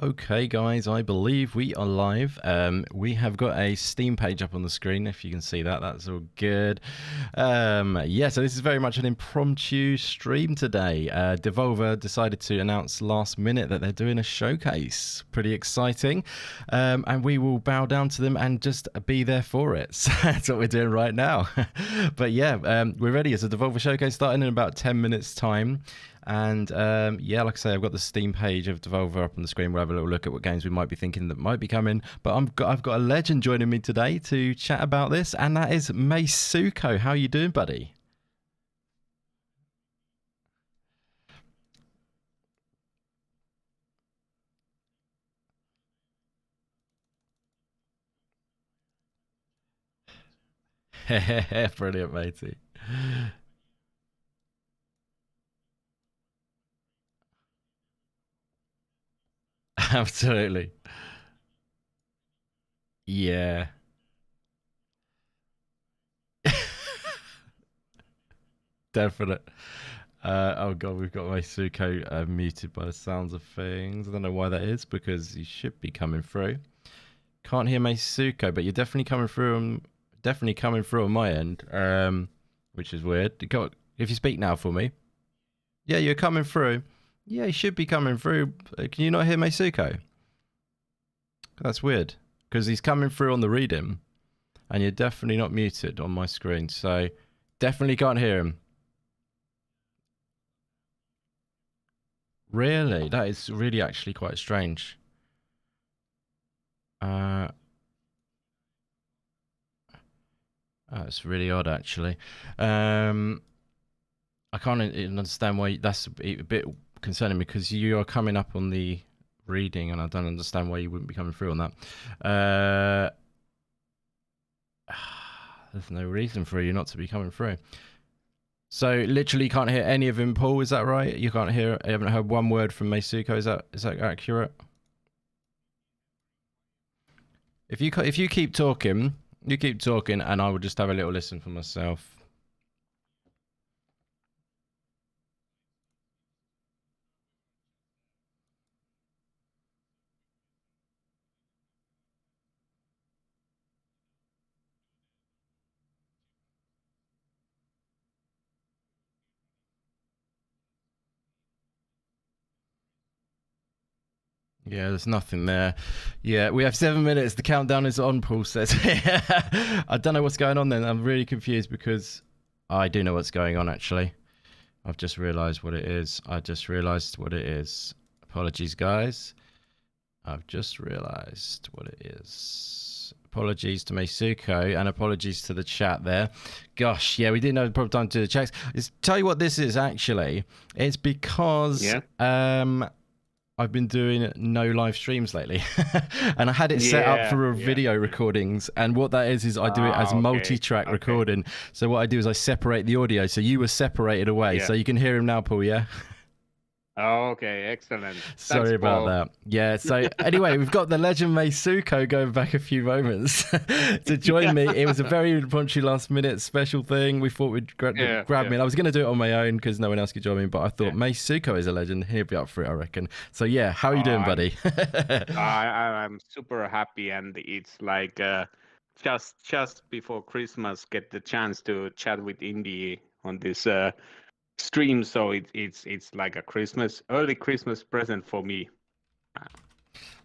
Okay, guys, I believe we are live. We have got a Steam page up on the screen. If you can see that, that's all good. Yeah, so this is very much an impromptu stream today. Devolver decided to announce last minute that they're doing a showcase. Pretty exciting. And we will bow down to them and just be there for it. So that's what we're doing right now. But yeah, we're ready. It's a Devolver showcase starting in about 10 minutes time. And yeah, like I say, I've got the Steam page of Devolver up on the screen. We'll have a little look at what games we might be thinking that might be coming. But I've got a legend joining me today to chat about this, and that is Meisuko. How you doing, buddy? Brilliant, matey. Absolutely. Yeah. Definite. Oh god, we've got Meisuko muted by the sounds of things. I don't know why that is, because he should be coming through. Can't hear Meisuko, but you're definitely coming through. Definitely coming through on my end, which is weird. If you speak now for me, yeah, you're coming through. Yeah, you should be coming through. Can you not hear Meisuko? That's weird, because he's coming through on the reading, and you're definitely not muted on my screen, so definitely can't hear him. Really? That is really actually quite strange. It's really odd, actually. I can't understand why that's a bit concerning, because you are coming up on the reading, and I don't understand why you wouldn't be coming through on that. There's no reason for you not to be coming through. So literally can't hear any of him, Paul. Is that right? You can't hear. I haven't heard one word from Meisuko. Is that accurate? If you keep talking, and I will just have a little listen for myself. Yeah, there's nothing there. Yeah, we have 7 minutes. The countdown is on, Paul says. I don't know what's going on then. I'm really confused, because I do know what's going on, actually. I've just realised what it is. Apologies, guys. I've just realised what it is. Apologies to Meisuko, and apologies to the chat there. Gosh, yeah, we didn't have the proper time to do the checks. Tell you what this is, actually. It's because... I've been doing no live streams lately, and I had it set up for video recordings. And what that is I do it as multi-track recording. So what I do is I separate the audio. So you were separated away, so you can hear him now, Paul. Yeah. Oh, okay, excellent. Sorry about that. Yeah, so anyway, we've got the legend Meisuko going back a few moments to join me. It was a very impromptu last-minute special thing. We thought we'd grab me. And I was going to do it on my own because no one else could join me, but I thought Meisuko is a legend. He'll be up for it, I reckon. So yeah, how are you doing, buddy? I'm super happy, and it's like just before Christmas, get the chance to chat with Indy on this stream, so it's like a early Christmas present for me.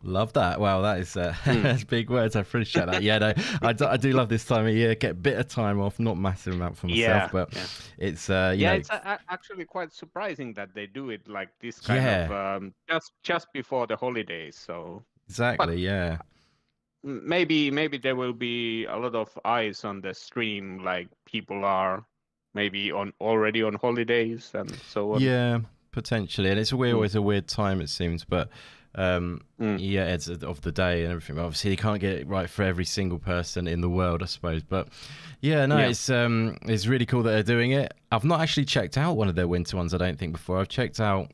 Love that. Wow, that is that's big words. I appreciate that. Yeah, no, I do love this time of year. Get a bit of time off, not massive amount for myself, but it's you know, it's actually quite surprising that they do it like this kind of just before the holidays. So exactly, yeah. Maybe there will be a lot of eyes on the stream, like people are maybe already on holidays and so on. Yeah, potentially, and it's always a weird time, it seems, but yeah, it's of the day and everything. Obviously, you can't get it right for every single person in the world, I suppose. But yeah, no, it's really cool that they're doing it. I've not actually checked out one of their winter ones, I don't think, before. I've checked out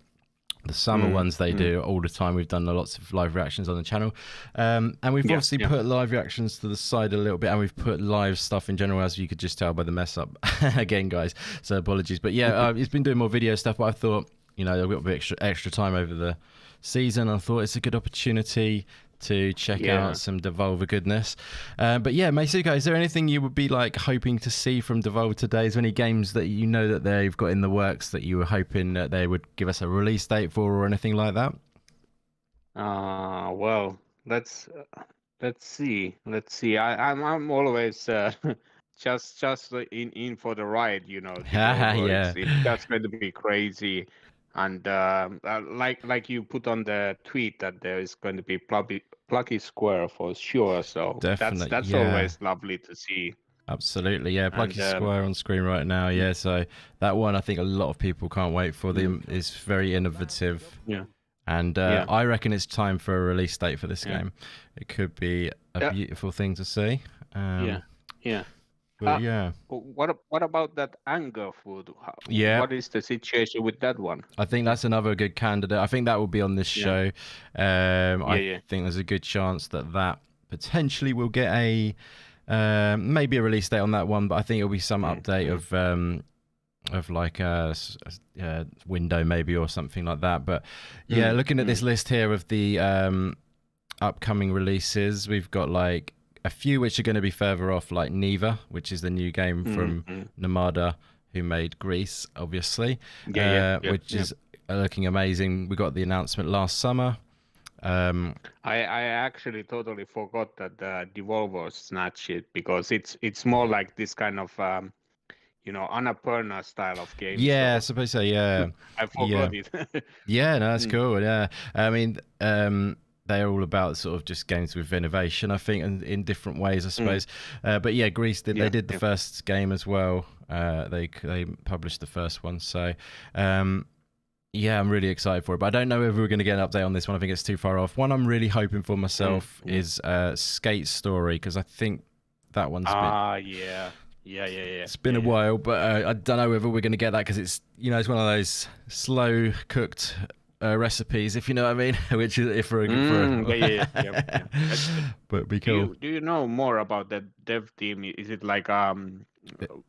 the summer ones they do all the time. We've done lots of live reactions on the channel, and we've obviously put live reactions to the side a little bit, and we've put live stuff in general, as you could just tell by the mess up again, guys, so apologies. But yeah, he's been doing more video stuff, but I thought, you know, I've got a bit extra time over the season. I thought it's a good opportunity to check out some Devolver goodness. But yeah, Meisuka, is there anything you would be like hoping to see from Devolver today? Is there any games that you know that they've got in the works that you were hoping that they would give us a release date for or anything like that? Well, let's see. Let's see. I'm always just in for the ride, you know. Devolver, Yeah, it's just going to be crazy, and like you put on the tweet that there is going to be Plucky Square for sure. So definitely. that's Yeah, always lovely to see. absolutely. Yeah, And Plucky Square on screen right now. Yeah, so that one I think a lot of people can't wait for. Them It's very innovative. yeah, And yeah, I reckon it's time for a release date for this yeah, game. It could be a beautiful thing to see. yeah, yeah. But yeah. What about that anger food? Yeah. What is the situation with that one? I think that's another good candidate. I think that will be on this show. I think there's a good chance that that potentially will get a maybe a release date on that one, but I think it'll be some update of like a window maybe or something like that. But yeah, looking at this list here of the upcoming releases, we've got like a few which are going to be further off, like Neva, which is the new game from Nomada, who made Greece, obviously, which is looking amazing. We got the announcement last summer. I actually totally forgot that Devolver snatched it because it's more like this kind of Annapurna style of game. Yeah, I so suppose so. Yeah, I forgot it. yeah, no, that's cool. Yeah, I mean, they're all about sort of just games with innovation, I think, and in different ways, I suppose. But yeah, Greece they did the first game as well. They published the first one, so yeah, I'm really excited for it. But I don't know if we're going to get an update on this one. I think it's too far off. One I'm really hoping for myself is Skate Story, because I think that one's been yeah. It's been a while, but I don't know whether we're going to get that because it's it's one of those slow cooked recipes, if you know what I mean. Which is if for but it'd be cool. Do you know more about that dev team? Is it like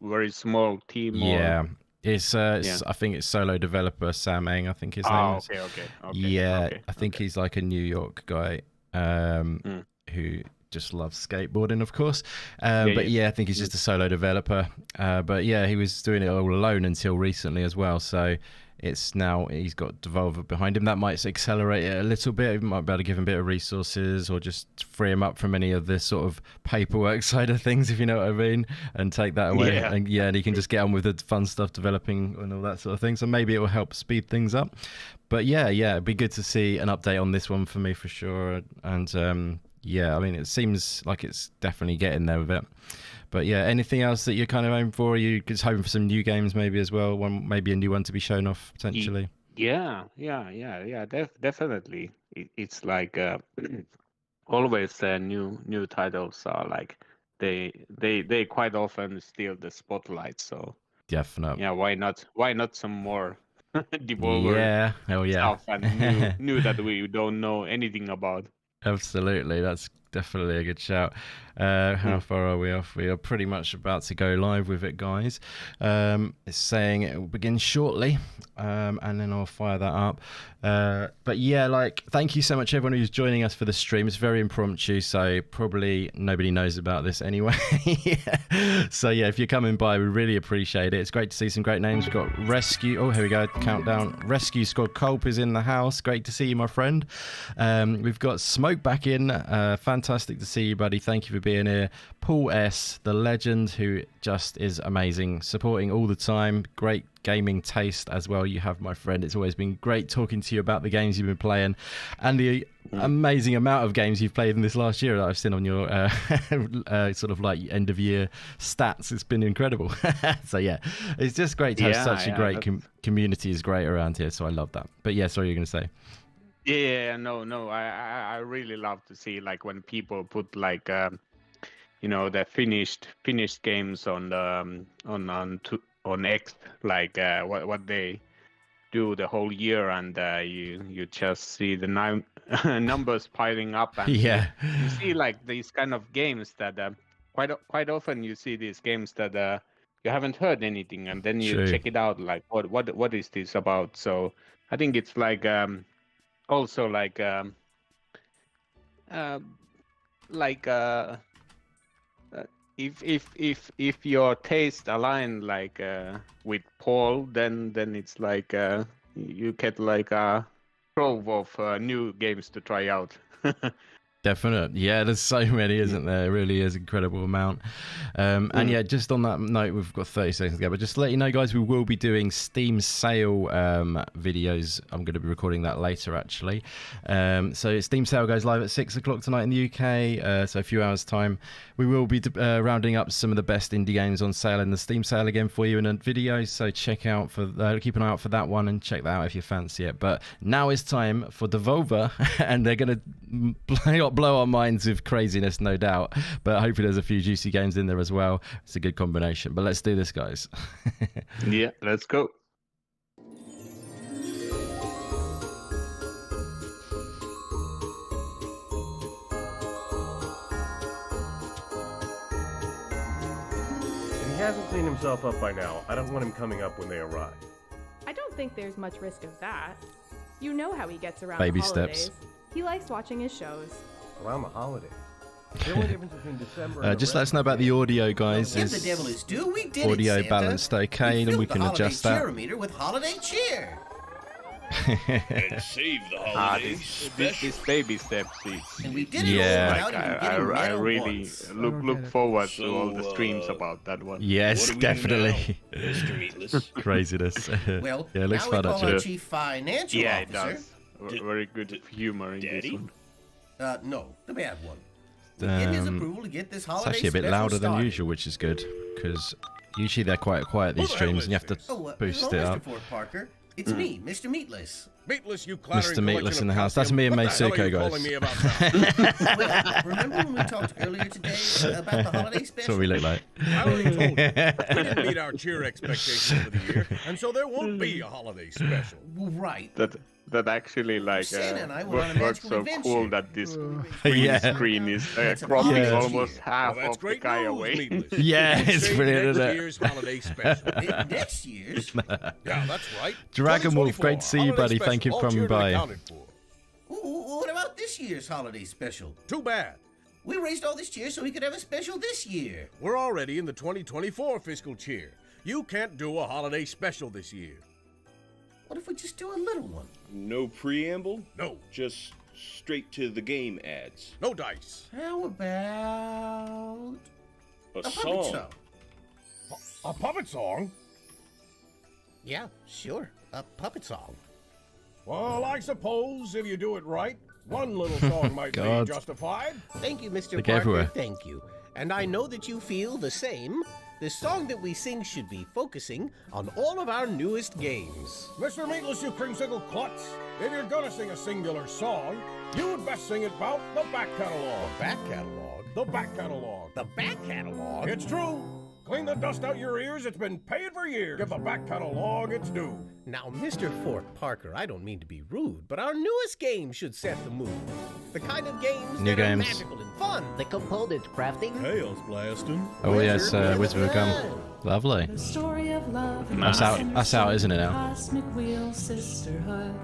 very small team? Yeah. It's I think it's solo developer Sam Eng, I think his name is. Okay. Yeah, I think he's like a New York guy who just loves skateboarding, of course. But yeah, I think he's just a solo developer. But yeah, he was doing it all alone until recently as well. So it's now he's got Devolver behind him. That might accelerate it a little bit. It might be able to give him a bit of resources or just free him up from any of this sort of paperwork side of things, if you know what I mean, and take that away. And he can just get on with the fun stuff, developing and all that sort of thing. So maybe it will help speed things up. But yeah, it'd be good to see an update on this one for me for sure. And yeah, I mean, it seems like it's definitely getting there with it. But yeah, anything else that you're kind of aiming for? Are you just hoping for some new games maybe as well? Maybe a new one to be shown off potentially? Yeah, definitely. It's like always new titles are like they quite often steal the spotlight. So definitely. Yeah, why not some more Devolver stuff and new that we don't know anything about. Absolutely, that's definitely a good shout. How far are we off? We are pretty much about to go live with it, guys. It's saying it will begin shortly, and then I'll fire that up. But yeah, thank you so much everyone who's joining us for the stream. It's very impromptu, so probably nobody knows about this anyway. So yeah, if you're coming by, we really appreciate it. It's great to see some great names. We've got Rescue. Oh, here we go. Countdown. Rescue Squad Culp is in the house. Great to see you, my friend. We've got Smoke back in. Fantastic to see you, buddy. Thank you for being here. Paul S, the legend, who just is amazing, supporting all the time. Great gaming taste as well you have, my friend. It's always been great talking to you about the games you've been playing and the amazing amount of games you've played in this last year that I've seen on your sort of like end of year stats. It's been incredible. So yeah, it's just great to have such a great community is great around here, so I love that. But yeah, sorry, you're going to say. No. I really love to see like when people put like the finished games on X, like what they do the whole year, and you just see the numbers piling up, and you see like these kind of games that quite often you see these games that you haven't heard anything, and then you check it out, like what is this about? So I think it's like also uh, like uh, if your taste align with Paul, then it's like you get like a trove of new games to try out. Definite. Yeah, there's so many, isn't there? It really is an incredible amount. And yeah, just on that note, we've got 30 seconds to go. But just to let you know, guys, we will be doing Steam sale videos. I'm going to be recording that later, actually. So Steam sale goes live at 6 o'clock tonight in the UK. So a few hours' time. We will be rounding up some of the best indie games on sale in the Steam sale again for you in a video. So check out keep an eye out for that one and check that out if you fancy it. But now it's time for Devolver, and they're going to blow our minds with craziness, no doubt, but hopefully there's a few juicy games in there as well. It's a good combination, but let's do this, guys. Yeah, let's go. If he hasn't cleaned himself up by now, I don't want him coming up when they arrive. I don't think there's much risk of that. You know how he gets around Baby the holidays. steps. He likes watching his shows. Around the holidays. The only difference between December and Just let us know about the audio, guys. Give Is the devil his due. We did audio it, Santa. balanced okay, and we can adjust the that. holiday cheer-o-meter with holiday cheer. And save the holidays. This baby steps. And we did it Yeah. all without even I getting red really once. look forward to all the So, streams about that one. Yes, What do we do definitely. now, Mr. Meatless? Craziness. Well, yeah, it looks now fun, we call actually. our chief financial Yeah, it officer. does. Very good humor in Daddy? this one. No, the bad one. We get his approval to get this It's holiday actually a bit special louder than started. usual, which is good, because usually they're quite quiet, these Who the hell streams, is and you have to this? Oh, boost hello, it Mr. up. Fort Parker. It's me, Mr. Meatless. Meatless, you clattering Mr. Meatless collection in the of house. That's calcium. me and What the hell Meisuko, are you guys. calling me about now? Well, remember when we talked earlier today about the holiday That's special? what we look like. I already told you. We didn't meet our cheer expectations for the year, and so there won't be a holiday special. Well, right. That actually Santa and I were on a works magical so adventure. cool that this green Yeah. screen is That's cropping amazing. almost half Well, that's of the great guy news, away. Meatless. Yeah, it's Save brilliant, next isn't it? year's holiday special. Next year's? Yeah, that's right. Dragon Wolf, 2024, great to see you, holiday buddy. Thank you special, for all coming cheered and by. accounted for. What about this year's holiday special? Too bad. We raised all this cheer so we could have a special this year. We're already in the 2024 fiscal cheer. You can't do a holiday special this year. What if we just do a little one? No preamble, No, just straight to the game ads. no dice. How about A a puppet song. song? A puppet song? Yeah, sure. A puppet song. Well, I suppose if you do it right, one little song might be God. justified. Thank you, Mr. Look Parker. everywhere. Thank you. And I know that you feel the same. The song that we sing should be focusing on all of our newest games. Mr. Meatless, you creamsicle klutz. If you're gonna sing a singular song, you would best sing it about the back catalog. Back catalog? The back catalog. The back catalog? It's true. Clean the dust out your ears. It's been paid for years. Give the back catalog its due. Now, Mr. Fort Parker, I don't mean to be rude, but our newest game should set the mood. The kind of games New that games. are magical and fun. The component crafting. Chaos blasting. Oh yes, Wizard Wizard with will come. a gun. Lovely. The story of love and That's out. That's out, isn't it now? cosmic wheel sisterhood.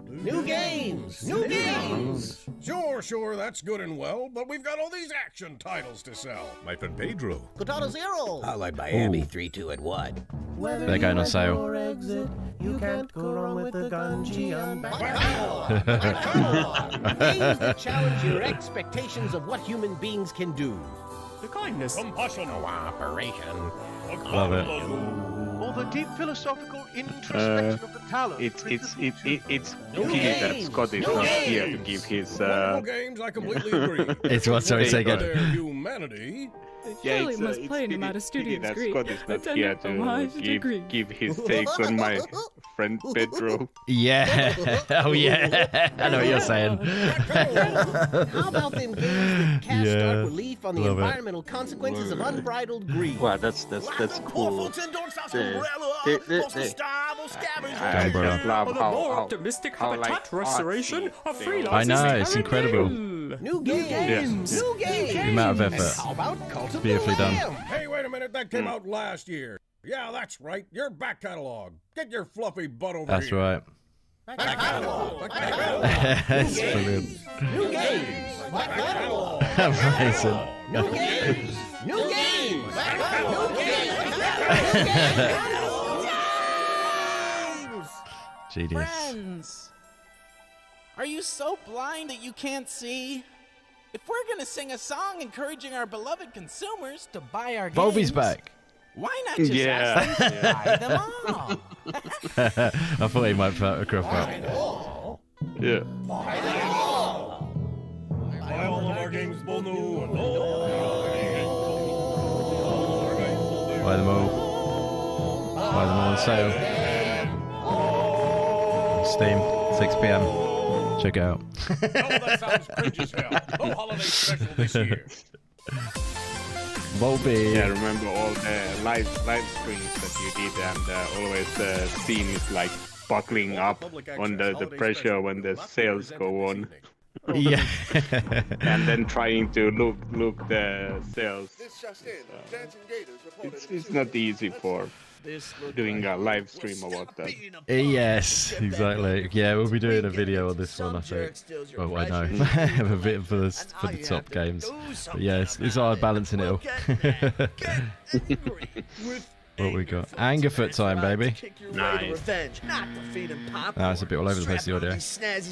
New games! New games! Sure, that's good and well, but we've got all these action titles to sell. My friend Pedro. Katana Zero! Like Miami 3, 2, and 1. They're going on sale. Exit, you can't go wrong with the Gungeon My catalog! Games that challenge your expectations of what human beings can do. The kindness. Compassion. Cooperation. Love it. Or the deep philosophical introspection of the talent. It's pity games. that Scott is not here to give his. Wonderful games, I completely agree. It's what? Sorry, say again. Their humanity. Surely must play no matter pity students that agree. Scott is not Attend here homage to degree. give his takes on my friend Pedro. Yeah. Oh yeah. I know what you're saying. How about them games that cast Yeah. stark relief on the Love it. environmental consequences of unbridled greed? Wow, that's cool. I Dumb, bro. just love Or the how more optimistic how, habitat like, restoration artsy of they freelancers. I know, it's incredible. New games! Yes. New games! The amount of And effort. how about Cult of Beautifully the done. Lamb? Hey, wait a minute, that came out last year. Yeah, that's right, your back catalog. Get your fluffy butt over That's here. right. Back catalog. That's brilliant. New games. Back catalog. Amazing. New games. New games. New games. Genius. Friends, are you so blind that you can't see? If we're gonna sing a song encouraging our beloved consumers to buy our games, Volby's back. why not just ask them to buy them all? I thought he might put a crop up. Yeah. Buy all of our games, both new and old. Buy them all. Buy them all on sale. Steam, 6 p.m. Check it out. Oh, that sounds cringe as hell. No holiday special this year. Volby. Yeah, I remember all the live streams that you did, and always the theme is like buckling up under the pressure when the sales go on. Yeah. And then trying to look the sales. It's not easy for doing a live stream about that. Yes, exactly. Yeah, we'll be doing a video on this one, I think. Well, I know. A bit for the top games. But yeah, it's hard balancing it all. What we got? Angerfoot time, baby. Nice. Now it's a bit all over the place, the audio. A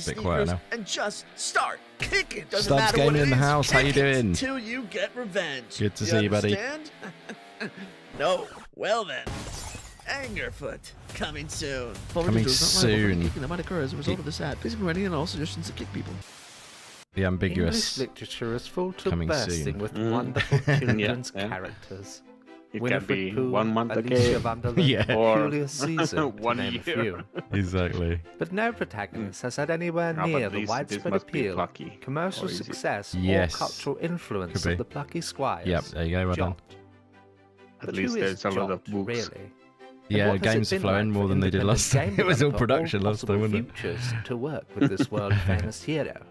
bit quieter now. And just start kicking. Doesn't Stubbs matter Gaming what it in the is, house. How you kick it doing? Until you get revenge. Good to see you, buddy. Understand? No. Well then. Angerfoot. Coming soon. Coming soon. That might occur as a result of this ad. Please be ready and all suggestions to kick people. The ambiguous. English literature is full to Coming bursting soon. with wonderful children's Yeah. characters. It Winifred can be Pooh, 1 month Alicia ago. Vanderlyn, Yeah. Or Julius Caesar, to 1 name a year. few. Exactly. But no protagonist has had anywhere No, near but the this widespread must be appeal, Plucky. commercial Or is it? success, Yes. or cultural influence Could be. of the Plucky Squires. Yep, there you go, well done. Jot. At But least who there's is a lot of Jot, books. Really? And Yeah, what has it games are been flowing like more for than they did independent last time. game It was all developer or production last time, possible wasn't it? futures to work with this world-famous hero.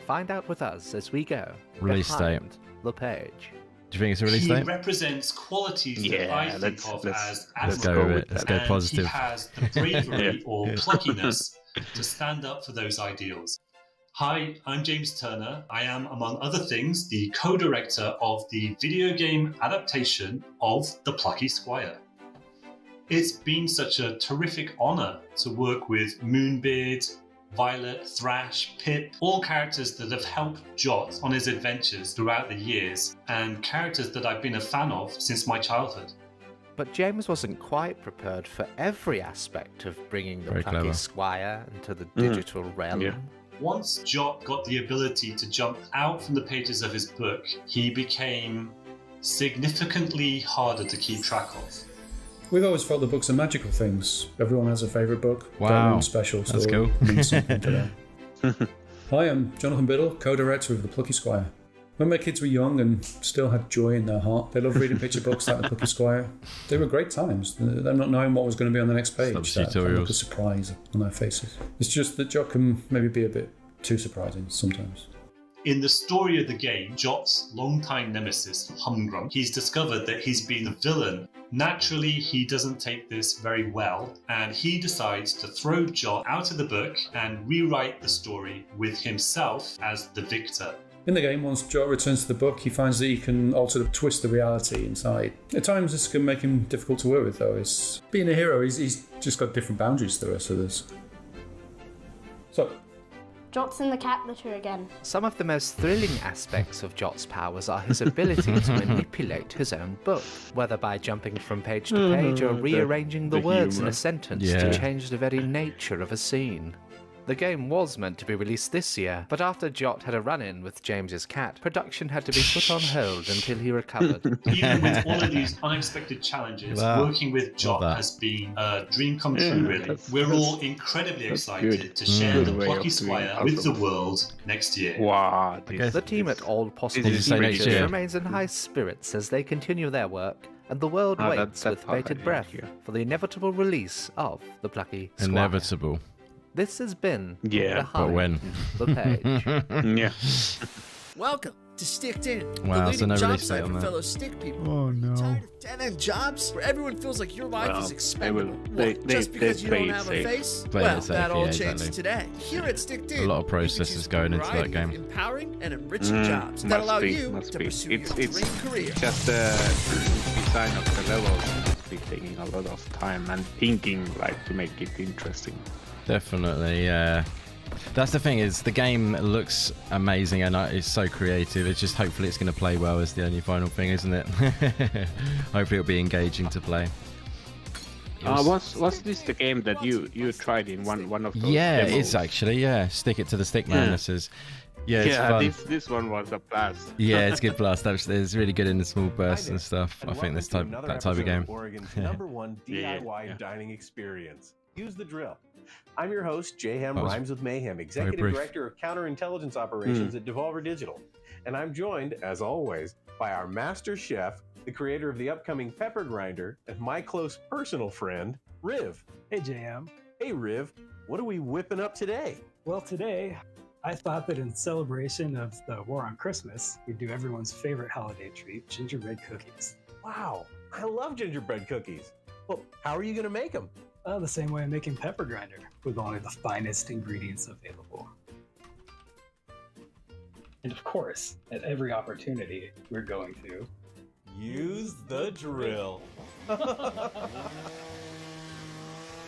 Find out with us as we go Release date. behind the page. Do you think it's a release He date? represents qualities that Yeah, I think let's- of let's- as let's go admirable, with it. Let's go and positive. He has the bravery Yeah. or pluckiness to stand up for those ideals. Hi, I'm James Turner. I am, among other things, the co-director of the video game adaptation of The Plucky Squire. It's been such a terrific honor to work with Moonbeard, Violet, Thrash, Pip, all characters that have helped Jot on his adventures throughout the years, and characters that I've been a fan of since my childhood. But James wasn't quite prepared for every aspect of bringing the Very Plucky clever. Squire into the digital realm. Yeah. Once Jot got the ability to jump out from the pages of his book, he became significantly harder to keep track of. We've always felt the books are magical things. Everyone has a favourite book. Wow. Their own special That's story cool. means something to them. Hi, I'm Jonathan Biddle, co-director of The Plucky Squire. When my kids were young and still had joy in their heart, they loved reading picture books like The Plucky Squire. They were great times. Them not knowing what was going to be on the next page. Stuff That look tutorials. of surprise on their faces. It's just that Jot can maybe be a bit too surprising sometimes. In the story of the game, Jot's longtime nemesis, Humgrum, he's discovered that he's been a villain. Naturally, he doesn't take this very well, and he decides to throw Jot out of the book and rewrite the story with himself as the victor. In the game, once Jot returns to the book, he finds that he can twist the reality inside. At times, this can make him difficult to work with, though. It's being a hero, he's just got different boundaries to the rest of us. So, Jot's in the cat litter again. Some of the most thrilling aspects of Jot's powers are his ability to manipulate his own book, whether by jumping from page to page or rearranging the words in humor. a sentence Yeah. to change the very nature of a scene. The game was meant to be released this year, but after Jot had a run-in with James's cat, production had to be put on hold until he recovered. Even with all of these unexpected challenges, Wow. working with Jot Love that. has been a dream come Yeah, true, really. that's- We're all that's- incredibly that's excited good. to share Good the way of Plucky doing Squire with the awesome. world next year. Wow. Okay. The team at All Possible Did you say next Futures year? remains in high spirits as they continue their work, and the world Ah, waits that's with how I bated did breath hear. for the inevitable release of the Plucky Squire. Inevitable. This has been Yeah, but Behind when? the Page. Yeah. Welcome to Sticked In, Wow, the so leading no job release date site on for that. fellow Stick people. Oh no. Tired of dead-end jobs where everyone feels like your life is expendable? What, just they because you play don't it have safe. a face? Play Well, it safe, that all yeah, changed exactly. today. Here at Sticked In, A lot of you can processes choose going a into that variety of game. empowering and enriching jobs that allow you to pursue your dream career. Just the design of the levels must be taking a lot of time and thinking, like, to make it interesting. Definitely, yeah. That's the thing, is the game looks amazing and it's so creative. It's just hopefully it's going to play well is the only final thing, isn't it? Hopefully it'll be engaging to play. Was this the game that you tried in one of those Yeah, demos? it's actually, yeah. Stick it to the stick, man. Yeah. This is, yeah, it's fun. This one was a blast. Yeah, it's good blast. Actually, it's really good in the small bursts and stuff. I think this type, Another that type of episode game. Oregon's #1 DIY dining experience. Use the drill. I'm your host, J-Ham That was Rhymes with Mayhem, very Executive brief. Director of Counterintelligence Operations at Devolver Digital. And I'm joined, as always, by our master chef, the creator of the upcoming Pepper Grinder, and my close personal friend, Riv. Hey, JM. Hey, Riv. What are we whipping up today? Well, today, I thought that in celebration of the War on Christmas, we'd do everyone's favorite holiday treat, gingerbread cookies. Wow, I love gingerbread cookies. Well, how are you going to make them? The same way I'm making Pepper Grinder, with only the finest ingredients available. And of course, at every opportunity, we're going to use the drill.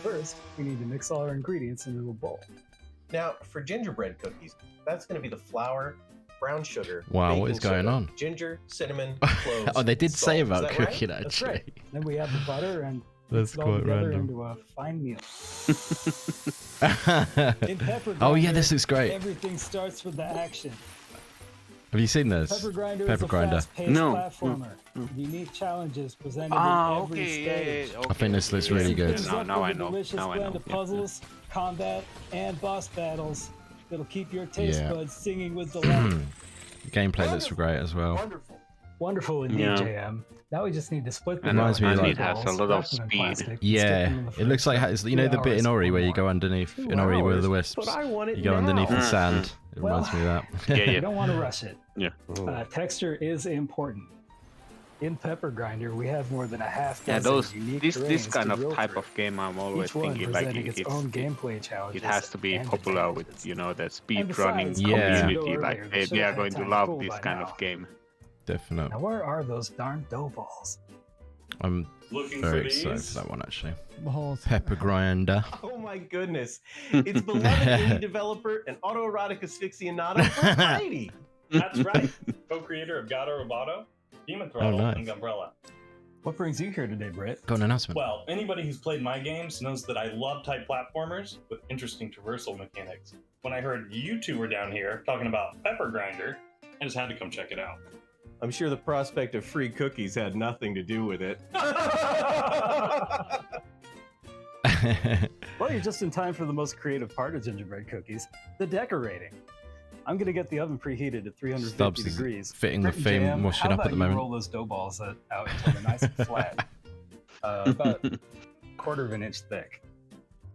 First, we need to mix all our ingredients into a bowl. Now, for gingerbread cookies, that's going to be the flour, brown sugar, Wow, baking what is going soda, on? ginger, cinnamon, cloves. Oh, they did salt. say Is about that right? cooking, That's actually. right. Then we add the butter and That's mix it all quite together random. into a fine meal. In Pepper Oh yeah, Grinder, this looks great. Everything starts with the action. Have you seen this? Pepper Grinder is Pepper a Grinder. fast-paced platformer. Unique challenges presented in every stage. I think this looks really good. Now I With a know. delicious Now I blend know. of puzzles, combat, and boss battles that'll keep your taste Yeah. buds singing with delight. Gameplay looks great as well. Wonderful indeed, Yeah. JM. Now we just need to split them And Reminds me into like- it has a balls, lot of wrap them in speed. plastic, and stick Yeah, them in the it looks like fridge for you know the 2 bit in hours Ori or where you more. go underneath 2 in Ori with hours? the wisps. But I want it You go underneath the now. sand. It Well, reminds me of that. Yeah, You don't want to rush it. Yeah. Texture is important. In Pepper Grinder, we have more than a half Yeah, dozen unique this terrains kind to of drill type through. of game I'm always Each one thinking like presenting its own gameplay challenges. it has to be and popular advantages. with the speed And running besides, Yeah. community. earlier, Like they they should are have going had to time love cool this by kind now. of game. Definitely. Now, where are those darn dough balls? I'm Looking very for excited these? for that one actually. Pepper Grinder. Oh my goodness. It's beloved indie developer and autoerotic asphyxiato, Brady. That's right. Co-creator of Gato Roboto, Demon Throttle, nice. and Umbrella. What brings you here today, Britt? Got an announcement. Well, anybody who's played my games knows that I love type platformers with interesting traversal mechanics. When I heard you two were down here talking about Pepper Grinder, I just had to come check it out. I'm sure the prospect of free cookies had nothing to do with it. Well, you're just in time for the most creative part of gingerbread cookies, the decorating. I'm going to get the oven preheated at 350 Stubbs is degrees. fitting the Britt and theme, JM, washing how up at about the you moment. roll those dough balls out until they're nice and flat, about a quarter of an inch thick.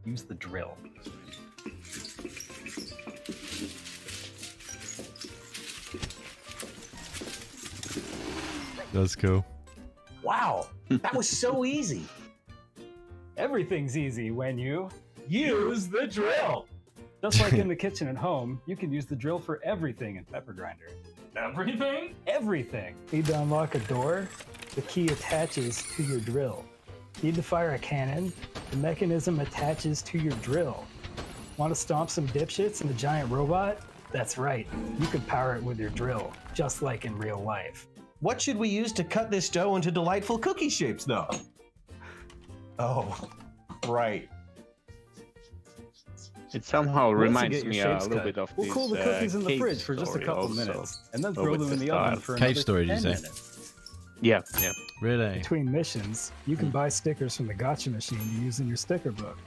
Use the drill. That's cool. Wow, that was so easy. Everything's easy when you Use the drill. Just like in the kitchen at home, you can use the drill for everything in Pepper Grinder. Everything? Everything. Need to unlock a door? The key attaches to your drill. Need to fire a cannon? The mechanism attaches to your drill. Want to stomp some dipshits in a giant robot? That's right. You can power it with your drill, just like in real life. What should we use to cut this dough into delightful cookie shapes, though? Oh, right. It somehow Once you reminds get your me a shapes little cut, bit of we'll this cool the cookies in the Cave fridge for just a Story couple also, minutes, and then but throw with them in the the oven style. for Cave another Story, did 10 you say? minutes. Yeah. Really? Between missions, you can buy stickers from the gotcha machine to use in your sticker book.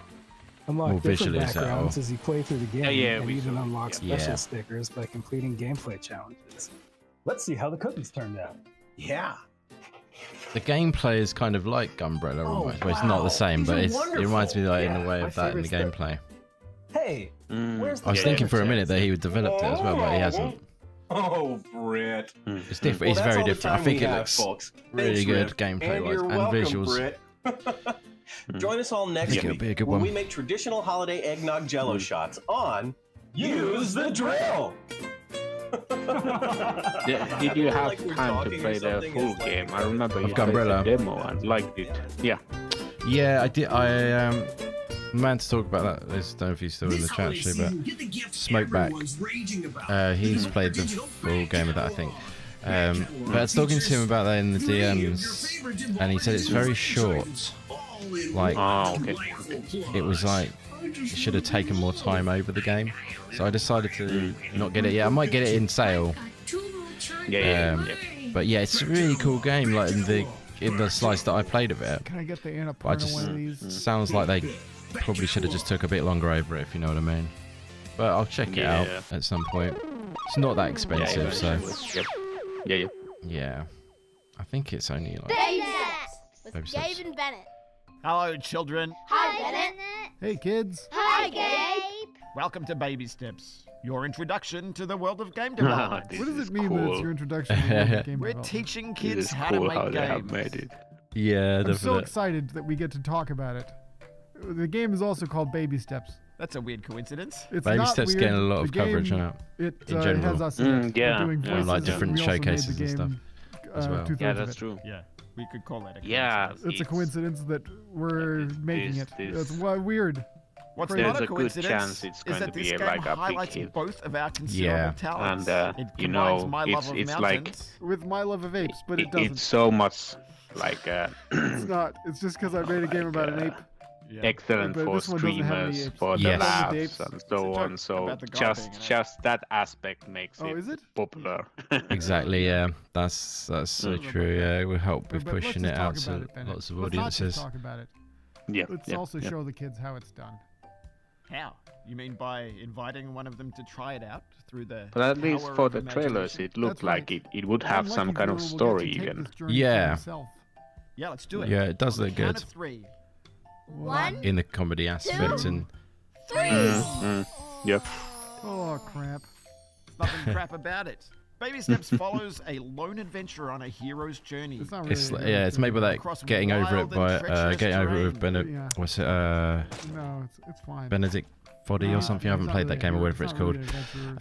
Unlock More different visually, is that backgrounds all? as you play through the game, Yeah, and we even saw- unlock yeah. special Yeah. stickers by completing gameplay challenges. Let's see how the cookies turned out. Yeah. The gameplay is kind of like Umbrella Oh, almost. Well, it's not wow. the same, These but are it reminds me like in wonderful. the way My of that in the favorite gameplay. Hey, where's the I was thinking for a flavor minute checks? that he would develop it as well, but he hasn't. Oh, Britt. It's different. It's very different. I think it looks really good gameplay-wise and visuals. Britt. Join us all next week be a good when one. we make traditional holiday eggnog jello shots on Use the Drill. Did you have time to play the full game? I remember you played the demo and liked it. Yeah. Yeah, I did. I meant to talk about that. I don't know if he's still in the chat actually, but Smokeback. He's played the full game of that, I think. But I was talking to him about that in the DMs, and he said it's very short. Like, it was like it should have taken more time over the game. So I decided to not get it yet. I might get it in sale. But yeah, it's a really cool game. Like in the slice that I played of it. Can I get the Annapurna I just one of these? sounds like they probably should have just took a bit longer over it, if you know what I mean. But I'll check it out at some point. It's not that expensive, so yeah. I think it's only like Baby Steps with Gabe and Bennett. Hello, children. Hi, Bennett. Hey, kids. Hi, Gabe. Welcome to Baby Steps, your introduction to the world of game development. What does it mean that it's your introduction to the world of game We're development? teaching kids how to make games. Yeah, I'm so excited that we get to talk about it. The game is also called Baby Steps. That's a weird coincidence. It's Baby not Steps weird. getting a lot of The game, coverage on it. It has us in it. We're doing voices. Like different We also made the showcases and game, stuff as well. two-thirds Yeah, of that's it. true. Yeah, we could call that a coincidence. It's a coincidence that we're making it. this- It's weird. What's Crazy. not a There's a good coincidence chance it's is going that to this be game like a big highlights hit. both of our considerable talents. And It you combines know, my love of it's like mountains With my love of apes, but it doesn't. it's so much like It's not. It's just because I made a game about an ape. excellent But for this one doesn't have any streamers, apes. for the Yes. labs and so on. So about the guy being an just that aspect makes Oh, is it? popular. Exactly, yeah. That's so true. Yeah, it will help with But let's pushing just it talk out about to it, Bennett. lots of Let's not just audiences. talk about it. Yeah. Let's also show the kids how it's done. How? You mean by inviting one of them to try it out through the But at least power for of the trailers, imagination? it looked That's like right. it would have some kind of story even. Yeah. Yeah, let's do it. Yeah, it does On the look count good. of 3. 1, In the comedy aspect and 3. Yeah. Oh crap! Nothing crap about it. Baby Steps follows a lone adventurer on a hero's journey. It's not really. it's a game, yeah, it's made by that Across getting over it wild and by treacherous getting over it with terrain. Bennett. Yeah. What's it? No, it's fine. Benedict Foddy or something. I haven't played that game or whatever it's called.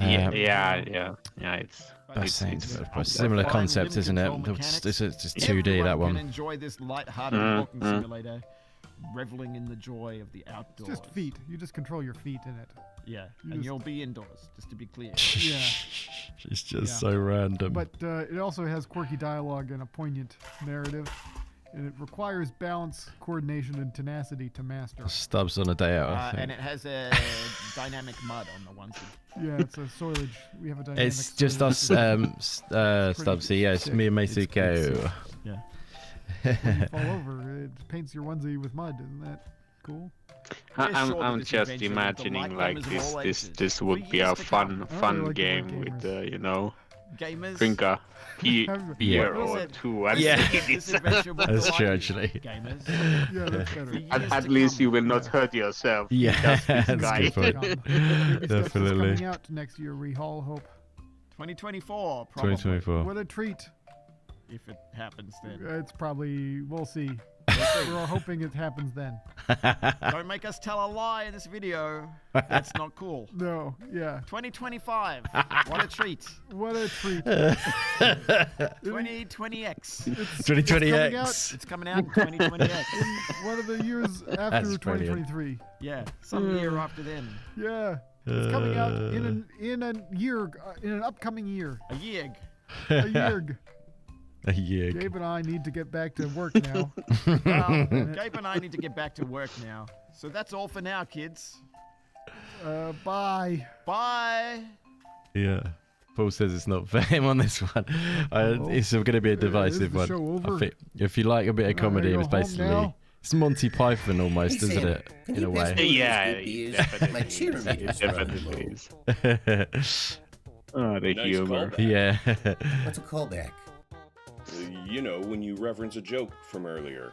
Yeah. It's similar concept, isn't it? It's just 2D that Everyone one. can enjoy this light-hearted walking simulator, reveling in the joy of the outdoors. It's just feet. You just control your feet in it. Yeah, You and just- you'll be indoors, just to be clear. Yeah. It's just Yeah. so random. But it also has quirky dialogue and a poignant narrative, and it requires balance, coordination, and tenacity to master. Stubs on a day out, I think. And it has a dynamic mud on the onesie. Yeah, it's a soilage. We have a dynamic. It's just soilage. us, Stubbsy. Yeah, it's me and Meisuko. Yeah. When you fall over, it paints your onesie with mud. Isn't that cool? I'm just imagining like this would be a fun game with you know, Gamers. drink a beer or two and That's true actually. Gamers. Yeah, that's better. And at least you will not hurt yourself. Yeah, Just this that's guy. a good point. Baby Steps is Definitely. coming out next year. We all hope. 2024, probably. 2024. What a treat! If it happens then. It's probably. We'll see. We're all hoping it happens then. Don't make us tell a lie in this video. That's not cool. No. Yeah. 2025. What a treat. What a treat. 2020X. 2020X. It's coming out in 2020X. In one of the years after That's brilliant. 2023. Yeah, some year after then. Yeah. It's coming out in an upcoming year. A year. A year. A year. Gabe and I need to get back to work now. Well, Gabe and I need to get back to work now. So that's all for now, kids. Bye. Bye. Yeah. Paul says it's not for him on this one. It's going to be a divisive the one. show over? I think if you like a bit of comedy, go it's home basically now? it's Monty Python almost, Hey, isn't Sam, it? can In you a pass way. me Yeah, those it beers? My definitely cheerleaders is. running low. Definitely is. Oh, the Nice humor. callback. Yeah. What's a callback? You know, when you reference a joke from earlier.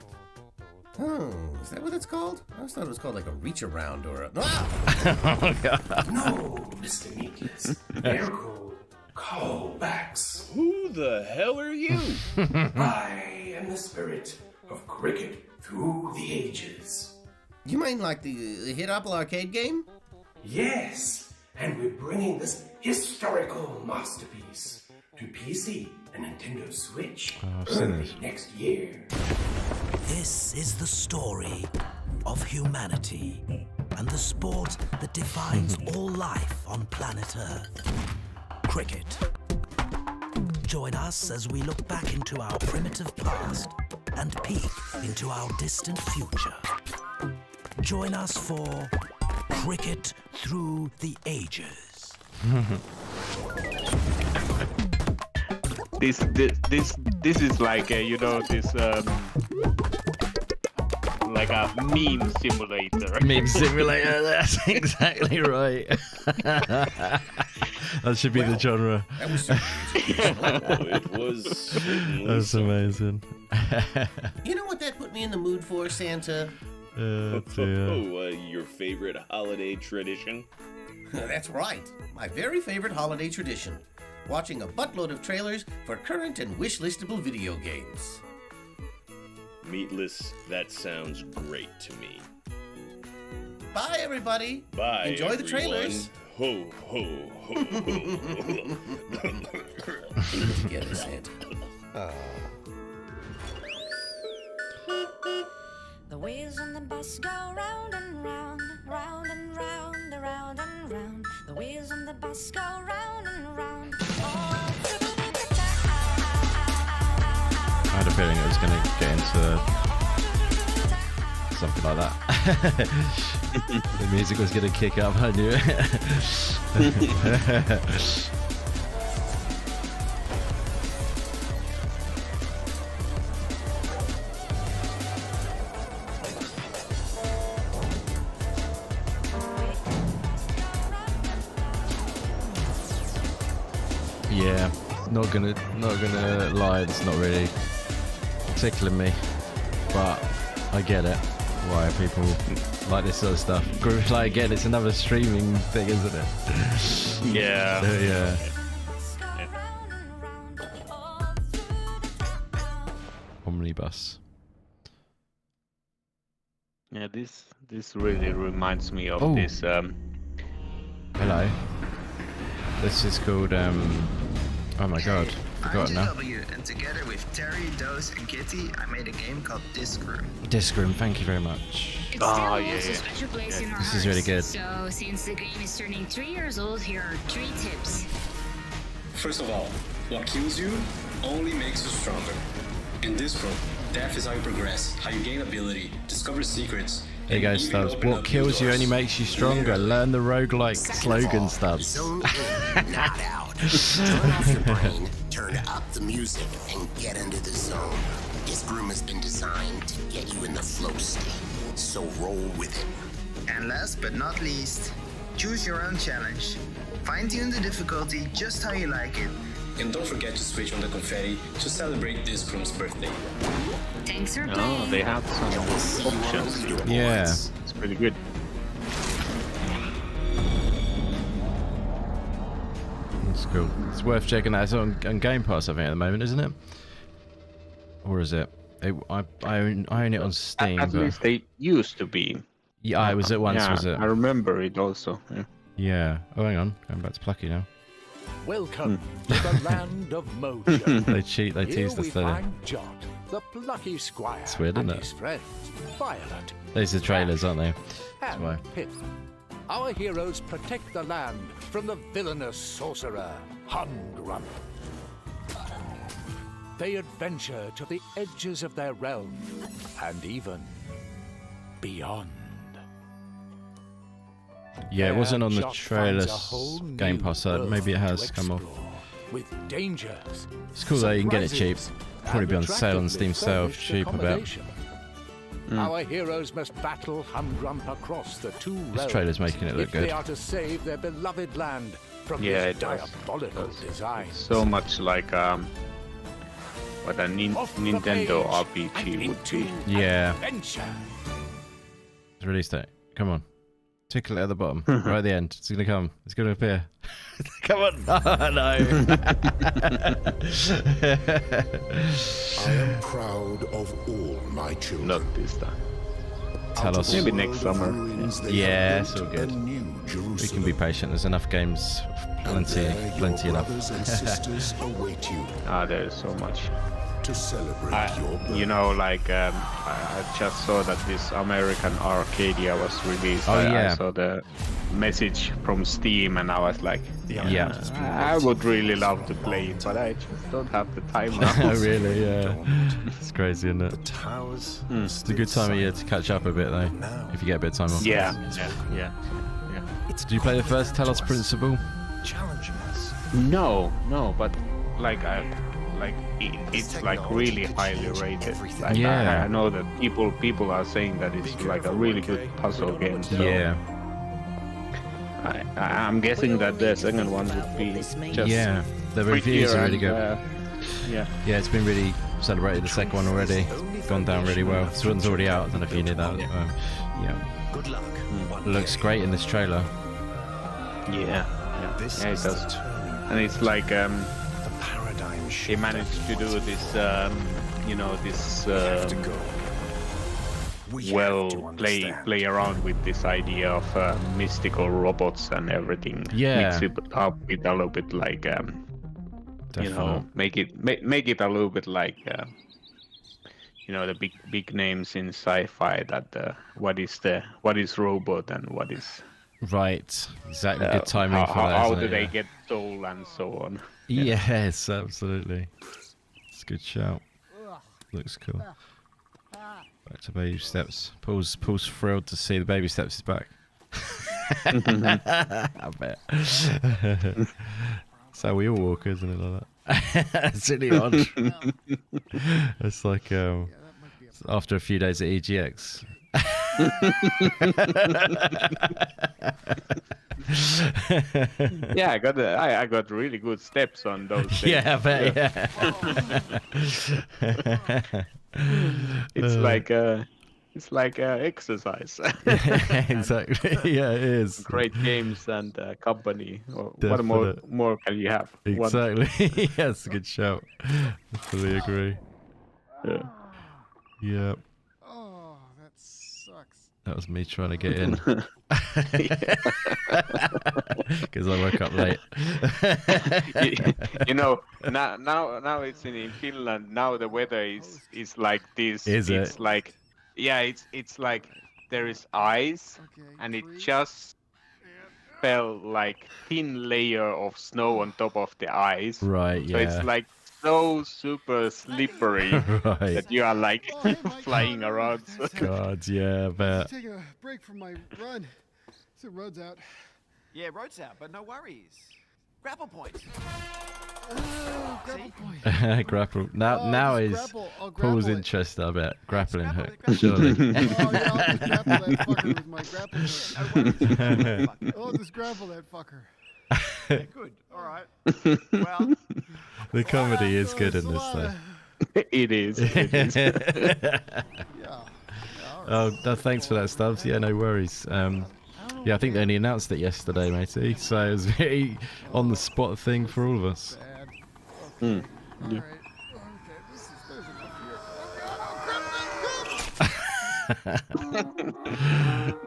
Oh, is that what it's called? I always thought it was called like a reach around or a. Oh, God. No, Mr. Meatless. Air code Callbacks. Who the hell are you? I am the spirit of cricket through the ages. You mean like the hit Apple Arcade game? Yes, and we're bringing this historical masterpiece to PC and Nintendo Switch early next year. This is the story of humanity and the sport that defines all life on planet Earth. Cricket. Join us as we look back into our primitive past and peek into our distant future. Join us for Cricket Through the Ages. This is like this like a meme simulator. Meme simulator. That's exactly right. That should be the genre. That was so it was. That's amazing. You know what that put me in the mood for, Santa? Your favorite holiday tradition? That's right. My very favorite holiday tradition. Watching a buttload of trailers for current and wish-listable video games. Meatless, that sounds great to me. Bye, everybody. Bye, Enjoy the everyone. trailers. Ho, ho, ho, ho. Keep it together, Santa. The wheels on the bus go round and round, round and round, around and round. The wheels on the bus go round and round. I had a feeling it was going to get into something like that. The music was going to kick up, I knew it. Yeah, not gonna lie, it's not really tickling me, but I get it. Why people like this sort of stuff. Like again, it's another streaming thing, isn't it? Yeah. Yeah. Omnibus. Yeah, this really reminds me of this. Hello. This is called oh my god, forgotten now. And together with Terry, Dose, and Kitty, I made a game called Disc Room. Disc Room, thank you very much. It still holds a special place in our This is really good. So, since the game is turning 3 years old, here are 3 tips. First of all, what kills you only makes you stronger. In Disc Room, death is how you progress, how you gain ability, discover secrets. There you go, Stubbs. What kills you only makes you stronger. Learn the roguelike slogan, Stubbs. Not out. Turn off your brain, turn up the music, and get into the zone. This room has been designed to get you in the flow state, so roll with it. And last but not least, choose your own challenge. Fine-tune the difficulty just how you like it. And don't forget to switch on the confetti to celebrate Disc Room's birthday. Thanks for Oh, playing. they have some options. Yeah. It's pretty good. That's cool. It's worth checking out. It's on Game Pass, I think, at the moment, isn't it? Or is it? I own it on Steam. At but... least they used to be. Yeah, it was at once, yeah, was it? I remember it also. Yeah. Yeah. Oh, hang on. Going back to Plucky now. Welcome to the land of mojo. They cheat. They tease us, Here we don't they? find Jot, the plucky squire, It's weird, isn't and it? his friends, Violet These are trailers, aren't they? That's and why. Pip. Our heroes protect the land from the villainous sorcerer, Hungrump. They adventure to the edges of their realm, and even beyond. Yeah, it wasn't on the Jot trailers finds a whole Game new Pass, so world maybe it has to come off. explore, with dangers. It's cool though, you can get it cheap. surprises, Probably be on and sale on Steam sale for furnished cheap, I bet. accommodation. Our heroes must battle Hungrump across the two realms. trailer's making it look if good. They are to save their beloved land from Yeah, this it does. diabolical design. So much like what a Nintendo RPG would be. Yeah. Adventure. Release date. Come on. Tickle it at the bottom, right at the end. It's gonna come. It's gonna appear. Come on! Oh, no. I am proud of all my children. Not this time. Tell us. Maybe next summer. Yeah, it's all good. We can be patient. There's enough games. Plenty enough. There's so much. To celebrate your birth. You know, like I just saw that this American Arcadia was released. I saw the message from Steam, and I was like, I would really love to play it, but I just don't have the time now. Really? Yeah. It's crazy, isn't it? It's a good time of year to catch up a bit, though, if you get a bit of time off. Yeah. Did you play the first Talos Principle? No, but like it's like really highly rated. Like, I know that people are saying that it's like a really good puzzle game. So I'm guessing that the second one would be just the reviews are really good. Yeah, it's been really celebrated. The second one already gone down really well. This one's already out. I don't know if you knew that. Good luck. It looks great in this trailer. Yeah, it does. And it's like they managed to do this, play around with this idea of mystical robots and everything. Yeah. Mix it up with a little bit like, make it a little bit like, the big names in sci-fi. That what is robot and what is. Right, exactly. Good timing for that. How do they get soul and so on? Yes, absolutely. It's a good shout. Looks cool. Back to baby steps. Paul's thrilled to see the baby steps is back. I bet. That's how we all walk, isn't it? Like that. It's really odd. It's like after a few days at EGX. Yeah, I got really good steps on those days. Yeah, I bet. It's like exercise. Exactly. Yeah, it is. Great games and company. What more can you have? Exactly. Yeah, it's a good shout. I fully agree. Yeah. Yep. Oh, that sucks. That was me trying to get in. Because I woke up late. Now it's in Finland. Now the weather is like this. It's like, it's like there is ice, and it just fell like thin layer of snow on top of the ice. Right. Yeah. So it's like so super slippery that you are like flying around. God, yeah, but Take a break from my run. So road's out. Yeah, road's out, but no worries. Grapple points. Grapple point. grapple. Now is Paul's interest, I bet. Grappling hook. Surely. I'll just grapple that fucker with my grappling hook. I'll just grapple that fucker. Yeah, good. All right. Well, the comedy is good in this, though. It is. Oh, thanks for that, Stubbs. Yeah, no worries. Yeah, I think they only announced it yesterday, matey. So it was very on the spot thing for all of us. Yeah.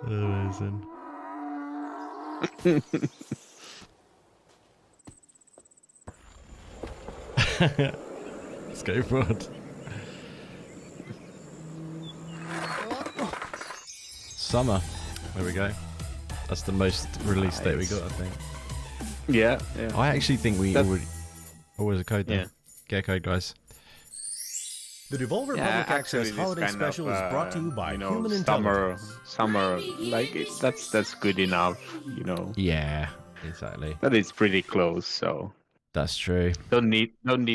Amazing. Skateboard. Summer. There we go. That's the most release date we got, I think. Yeah. I actually think we already. Oh, there's a code there. Get a code, guys. The Devolver Public Access Holiday Special is brought to you by Human Intelligence. Summer, like that's good enough, Yeah, exactly. But it's pretty close, so. That's true. Don't need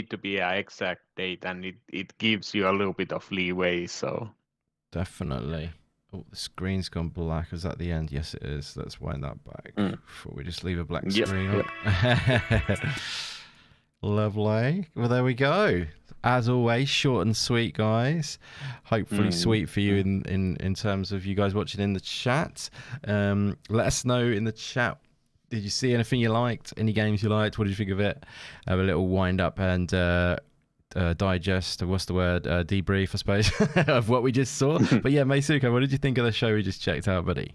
to be an exact date, and it gives you a little bit of leeway, so. Definitely. Oh, the screen's gone black. Is that the end? Yes, it is. Let's wind that back before we just leave a black screen up. Lovely. Well, there we go. As always, short and sweet, guys. Hopefully sweet for you in terms of you guys watching in the chat. Let us know in the chat. Did you see anything you liked? Any games you liked? What did you think of it? Have a little wind up and digest. What's the word? Debrief, I suppose, of what we just saw. But yeah, Meisuko, what did you think of the show we just checked out, buddy?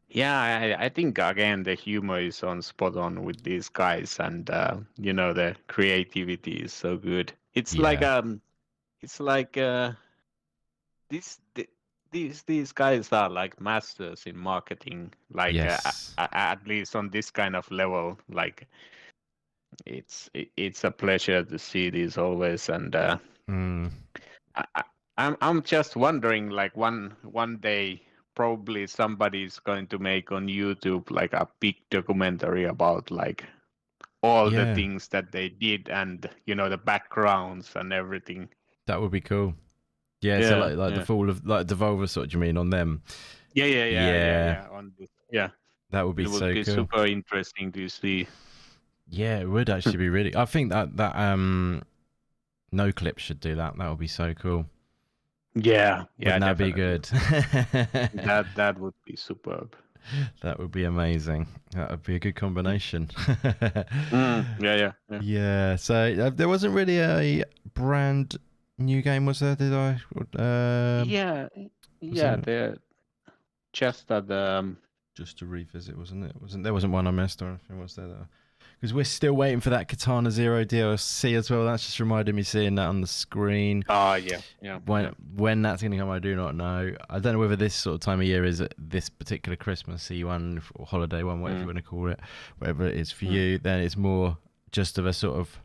Yeah, I think again the humor is on spot on with these guys, and the creativity is so good. It's like these guys are like masters in marketing, like Yes. at least on this kind of level. Like it's a pleasure to see these always, and I'm just wondering, like one day probably somebody's going to make on YouTube like a big documentary about like all the things that they did, and the backgrounds and everything. That would be cool. Yeah, so like the full of like Devolver sort. Do you mean on them? Yeah. On this, yeah. That would be so be cool. Super interesting to see. Yeah, it would actually be really. I think that No Clip should do that. That would be so cool. Yeah, Wouldn't that be good? that would be superb. That would be amazing. That would be a good combination. Yeah. Yeah. So there wasn't really a brand new game, was there? Did I? Yeah. They're just at just to revisit, wasn't it? There wasn't one I missed or anything, was there? Because we're still waiting for that Katana Zero DLC as well. That's just reminded me seeing that on the screen. Yeah. When that's going to come, I do not know. I don't know whether this sort of time of year is this particular Christmassy one or holiday one, whatever you want to call it, whatever it is for you. Then it's more just of a sort of,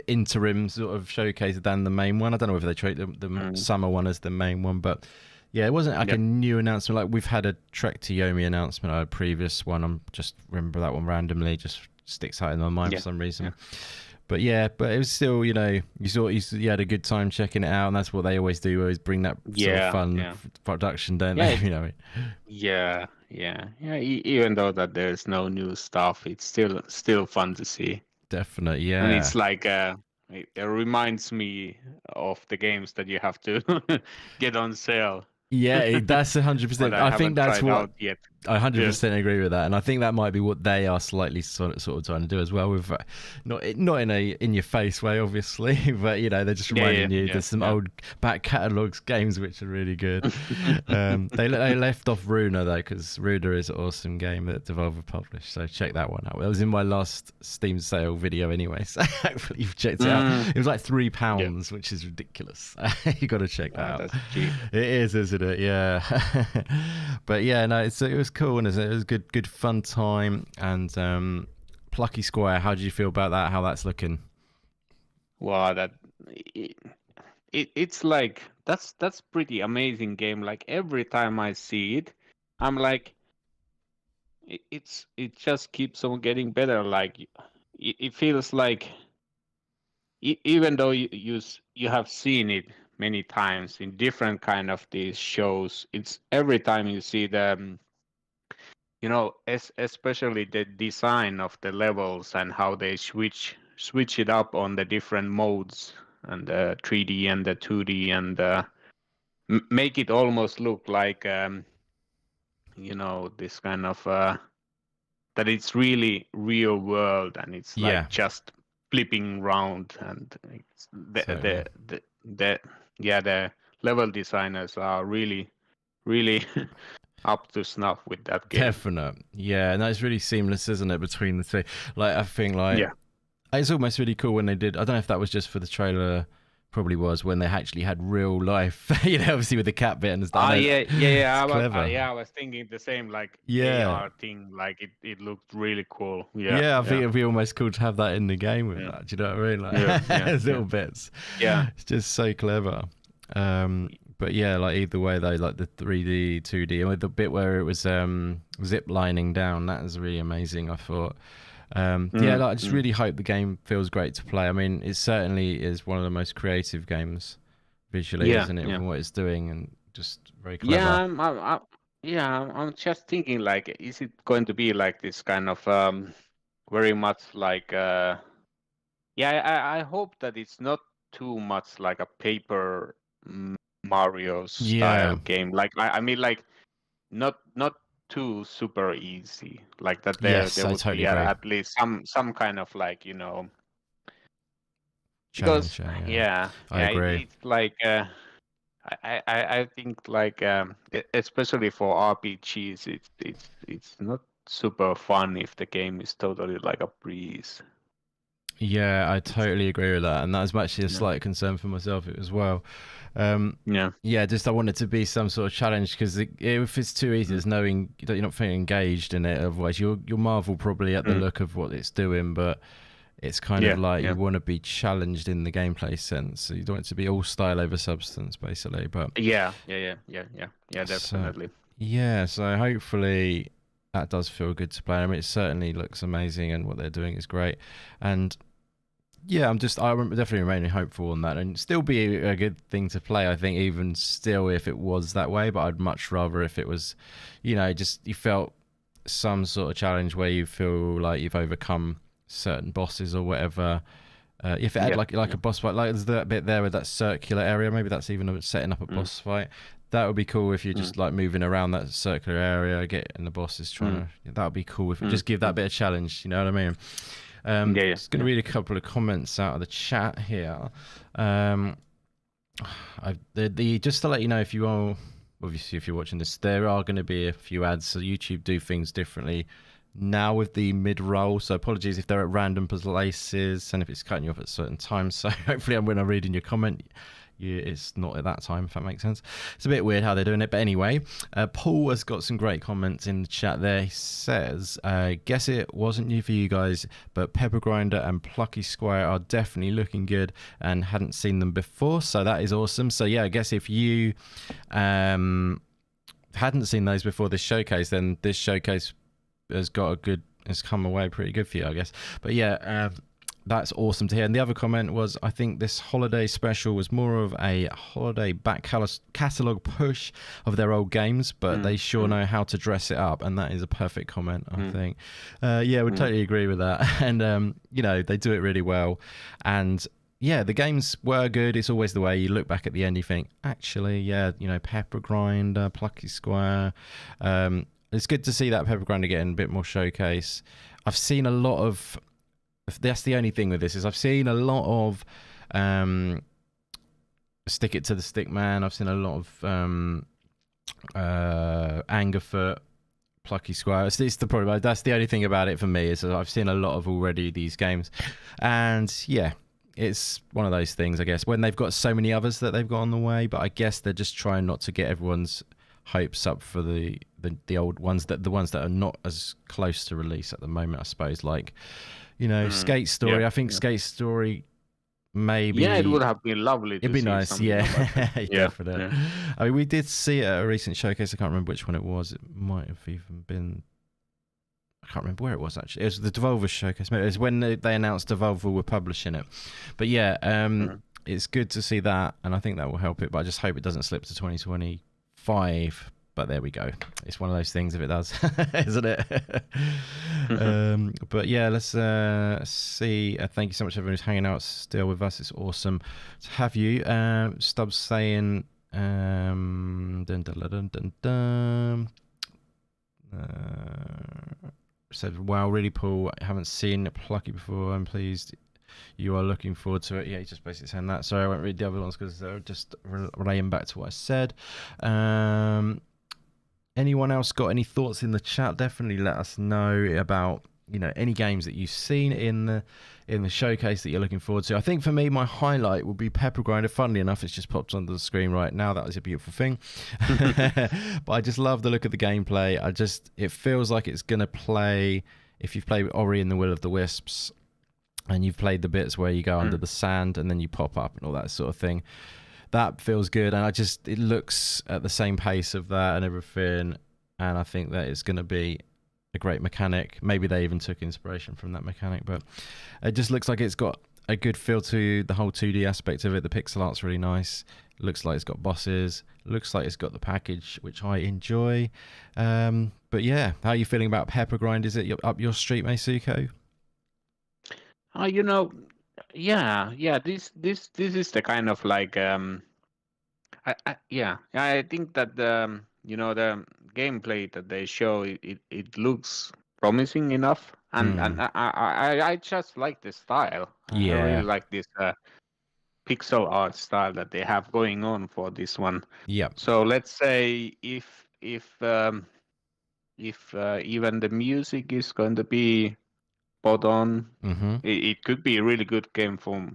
interim sort of showcase than the main one. I don't know whether they treat the summer one as the main one, but. Yeah, it wasn't like a new announcement. Like we've had a Trek to Yomi announcement, a previous one. I'm just remember that one randomly, just sticks out in my mind for some reason. But it was still, you had a good time checking it out, and that's what they always do. Always bring that sort of fun production, don't they? Yeah. Even though that there's no new stuff, it's still fun to see. Definitely, yeah. And it's like it reminds me of the games that you have to get on sale. Yeah, that's 100%. I think that's what I 100% agree with that, and I think that might be what they are slightly sort of trying to do as well. With not in a in your face way, obviously, but they're just reminding you there's some old back catalogs games which are really good. They left off Runa though, because Runa is an awesome game that Devolver published. So check that one out. It was in my last Steam sale video anyway, so hopefully you've checked it out. It was like £3, which is ridiculous. You got to check that out. That's cheap. It is, isn't it? Yeah. But yeah, no, it was cool, and it was a good fun time. And Plucky Squire, how did you feel about that? How that's looking? Wow, it's like that's pretty amazing game. Like every time I see it, I'm like, it just keeps on getting better. Like it feels like even though you have seen it many times in different kind of these shows, it's every time you see them, especially the design of the levels and how they switch it up on the different modes and the 3D and the 2D, and make it almost look like this kind of that it's really real world, and it's like just flipping around, and it's the level designers are really up to snuff with that game. Definite. Yeah, and that's really seamless, isn't it, between the two? Like I think it's almost really cool when they did. I don't know if that was just for the trailer, probably was, when they actually had real life, obviously with the cat bit and stuff. I was thinking the same, like AR thing, like it looked really cool. I think it'd be almost cool to have that in the game with that. Do you know what I mean? Like little bits. Yeah, it's just so clever. But yeah, like either way though, like the 3D, 2D, and with the bit where it was zip lining down, that was really amazing, I thought. I just really hope the game feels great to play. I mean, it certainly is one of the most creative games visually, isn't it, from what it's doing, and just very clever. I'm just thinking, like, is it going to be like this kind of very much like I hope that it's not too much like a Paper Mario style game. Like I mean like not too super easy. Like that there Yes, I would totally be agree. at least some kind of like Challenge, because I agree. it's like I think like especially for RPGs it's not super fun if the game is totally like a breeze. Yeah, I totally agree with that, and that was actually a slight concern for myself as well. Yeah, just I want it to be some sort of challenge, because if it's too easy, there's knowing that you're not feeling engaged in it. Otherwise, you'll marvel probably at the look of what it's doing, but it's kind of like you want to be challenged in the gameplay sense. So you don't want it to be all style over substance, basically. But yeah, definitely. So hopefully that does feel good to play. I mean, it certainly looks amazing, and what they're doing is great. And yeah, I definitely remaining hopeful on that, and still be a good thing to play, I think, even still if it was that way. But I'd much rather if it was, just you felt some sort of challenge where you feel like you've overcome certain bosses or whatever. If it had like a boss fight, like there's that bit there with that circular area, maybe that's even setting up a boss fight. That would be cool if you're just like moving around that circular area, getting the bosses trying to. That would be cool if it just give that bit of challenge. You know what I mean? Just going to read a couple of comments out of the chat here. Just to let you know, if you are obviously if you're watching this, there are going to be a few ads. So YouTube do things differently now with the mid-roll, so apologies if they're at random places and if it's cutting you off at certain times. So hopefully when I'm reading your comment, it's not at that time, if that makes sense. It's a bit weird how they're doing it, but anyway, Paul has got some great comments in the chat there. He says, guess it wasn't new for you guys, but Pepper Grinder and Plucky Squire are definitely looking good and hadn't seen them before, so that is awesome. So yeah, I guess if you hadn't seen those before this showcase, then this showcase has come away pretty good for you, I guess. But yeah, that's awesome to hear. And the other comment was, I think this holiday special was more of a holiday back catalogue push of their old games, but they sure know how to dress it up, and that is a perfect comment, I think. Yeah, we totally agree with that. And they do it really well. And yeah, the games were good. It's always the way you look back at the end, you think, actually, Pepper Grinder, Plucky Squire. It's good to see that Pepper Grinder getting a bit more showcase. I've seen a lot of... That's the only thing with this, is I've seen a lot of Stick It to the Stick Man. I've seen a lot of Angerfoot, Plucky Squire. It's the problem. That's the only thing about it for me, is I've seen a lot of already these games. And yeah, it's one of those things, I guess, when they've got so many others that they've got on the way, but I guess they're just trying not to get everyone's hopes up for the old ones, the ones that are not as close to release at the moment, I suppose, like Skate Story. I think Skate Story maybe it would have been lovely to it'd be see nice, definitely. Yeah. I mean, we did see it at a recent showcase. I can't remember which one it was. It might have even been, I can't remember where it was actually. It was the Devolver showcase. Maybe it was when they announced Devolver were publishing it. But yeah, it's good to see that, and I think that will help it, but I just hope it doesn't slip to 2025. But there we go. It's one of those things if it does, isn't it? But yeah, let's see. Thank you so much, everyone who's hanging out still with us. It's awesome to have you. Stubbs saying, said, wow, really cool. I haven't seen Plucky before. I'm pleased you are looking forward to it. Yeah, he's just basically saying that. Sorry, I won't read the other ones because they're just relaying back to what I said. Anyone else got any thoughts in the chat? Definitely let us know about any games that you've seen in the showcase that you're looking forward to. I think for me, my highlight would be Pepper Grinder. Funnily enough, it's just popped onto the screen right now. That was a beautiful thing. But I just love the look of the gameplay. It feels like it's gonna play. If you've played Ori and the Will of the Wisps, and you've played the bits where you go under the sand and then you pop up and all that sort of thing, that feels good. And it looks at the same pace of that and everything. And I think that it's going to be a great mechanic. Maybe they even took inspiration from that mechanic, but it just looks like it's got a good feel to the whole 2D aspect of it. The pixel art's really nice. It looks like it's got bosses. It looks like it's got the package, which I enjoy. But yeah, how are you feeling about Pepper Grind? Is it up your street, Meisuko? You know, yeah. This is the kind of like I think that the gameplay that they show it looks promising enough, and I just like the style. I really Yeah. like this pixel art style that they have going on for this one. Yep. So let's say if even the music is going to be spot on, it could be a really good game for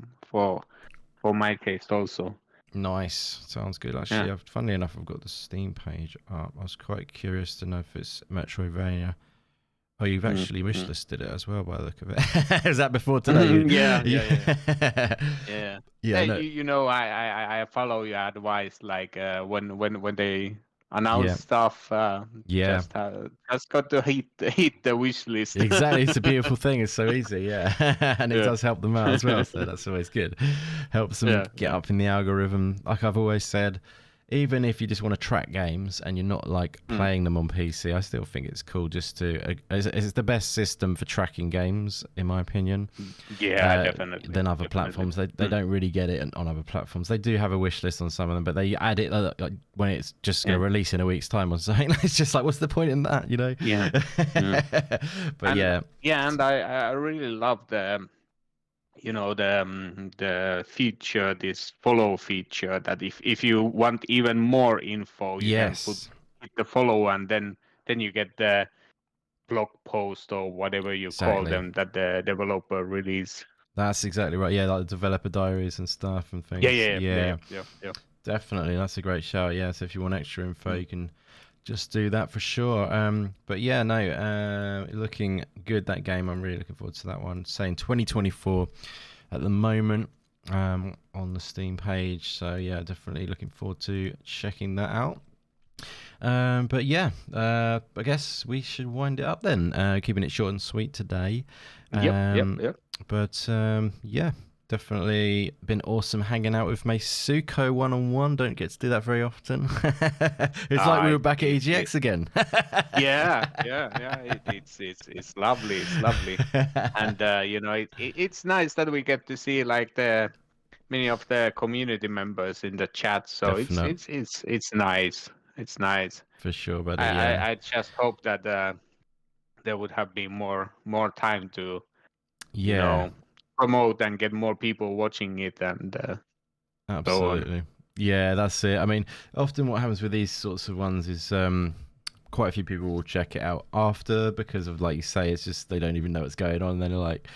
my taste also. Nice. Sounds good. Actually, Yeah. funnily enough, I've got the Steam page up. I was quite curious to know if it's Metroidvania. Oh, you've actually wishlisted it as well by the look of it. Is that before today? Yeah. Yeah, Hey, no. you know, I follow your advice. Like when they announce Yeah. stuff, Yeah. just got to hit the wish list. Exactly, it's a beautiful thing. It's so easy, yeah, and it Yeah. does help them out as well. So that's always good. Helps them Yeah, get up in the algorithm. Like I've always said, even if you just want to track games and you're not like playing them on PC, I still think it's cool just to. It's the best system for tracking games, in my opinion. Yeah, definitely. Than other platforms, they don't really get it on other platforms. They do have a wish list on some of them, but they add it like, when it's just going to release in a week's time or something. It's just like, what's the point in that, you know? Yeah. But and I really love the the feature, this follow feature, that if you want even more info, you can hit the follow, and then you get the blog post or whatever you call them that the developer release. That's exactly right. Yeah, like the developer diaries and stuff and things. Yeah. Definitely, that's a great shout. Yeah, so if you want extra info, you can just do that for sure. But yeah, no, looking good, that game. I'm really looking forward to that one. Saying 2024 at the moment on the Steam page. So yeah, definitely looking forward to checking that out. But yeah, I guess we should wind it up then. Keeping it short and sweet today. Yep. But yeah, definitely been awesome hanging out with Meisuko one-on-one. Don't get to do that very often. It's like we were back at EGX again. yeah. It's lovely. It's lovely, and it's nice that we get to see like the many of the community members in the chat. So it's nice. It's nice for sure. But I just hope that there would have been more time to promote and get more people watching it, and absolutely. Yeah, that's it. I mean, often what happens with these sorts of ones is quite a few people will check it out after, because of, like you say, it's just they don't even know what's going on, and then they're like,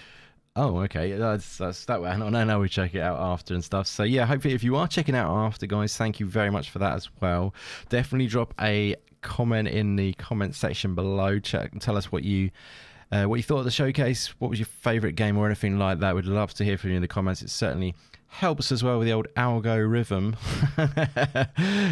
oh, okay, that's that way. And now we check it out after and stuff. So yeah, hopefully if you are checking out after, guys, thank you very much for that as well. Definitely drop a comment in the comment section below. Check and tell us what you thought of the showcase. What was your favorite game or anything like that? We'd love to hear from you in the comments. It certainly helps as well with the old algorithm.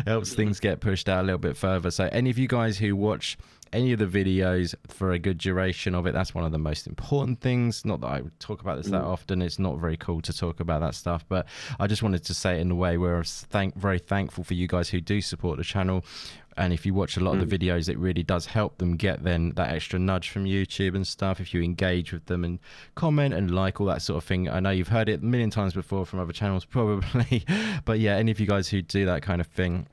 Helps things get pushed out a little bit further. So any of you guys who watch any of the videos for a good duration of it, that's one of the most important things. Not that I would talk about this that often. It's not very cool to talk about that stuff, but I just wanted to say it in a way where I'm very thankful for you guys who do support the channel. And if you watch a lot of the videos, it really does help them get then that extra nudge from YouTube and stuff. If you engage with them and comment and like all that sort of thing. I know you've heard it a million times before from other channels probably, but yeah, any of you guys who do that kind of thing,